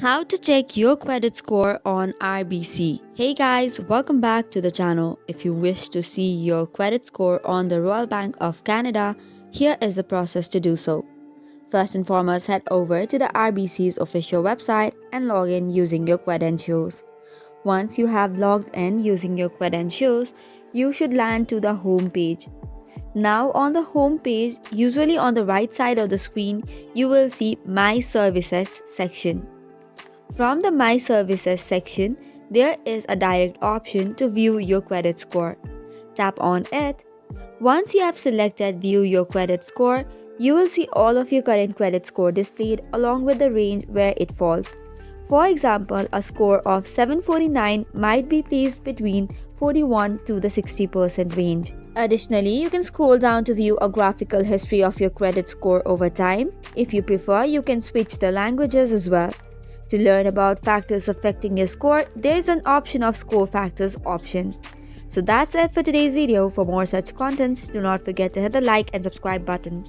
How to check your credit score on RBC. Hey guys, welcome back to the channel. If you wish to see your credit score on the Royal Bank of Canada, here is the process to do so. First and foremost, head over to the RBC's official website and log in using your credentials. Once you have logged in using your credentials, you should land to the home page. Now on the home page, usually on the right side of the screen, you will see My Services section. From the My Services section, there is a direct option to view your credit score. Tap on it. Once you have selected View Your Credit Score, you will see all of your current credit score displayed along with the range where it falls. For example, a score of 749 might be placed between 41 to the 60% range. Additionally, you can scroll down to view a graphical history of your credit score over time. If you prefer, you can switch the languages as well. To learn about factors affecting your score, there is an option of Score Factors option. So that's it for today's video. For more such contents, do not forget to hit the like and subscribe button.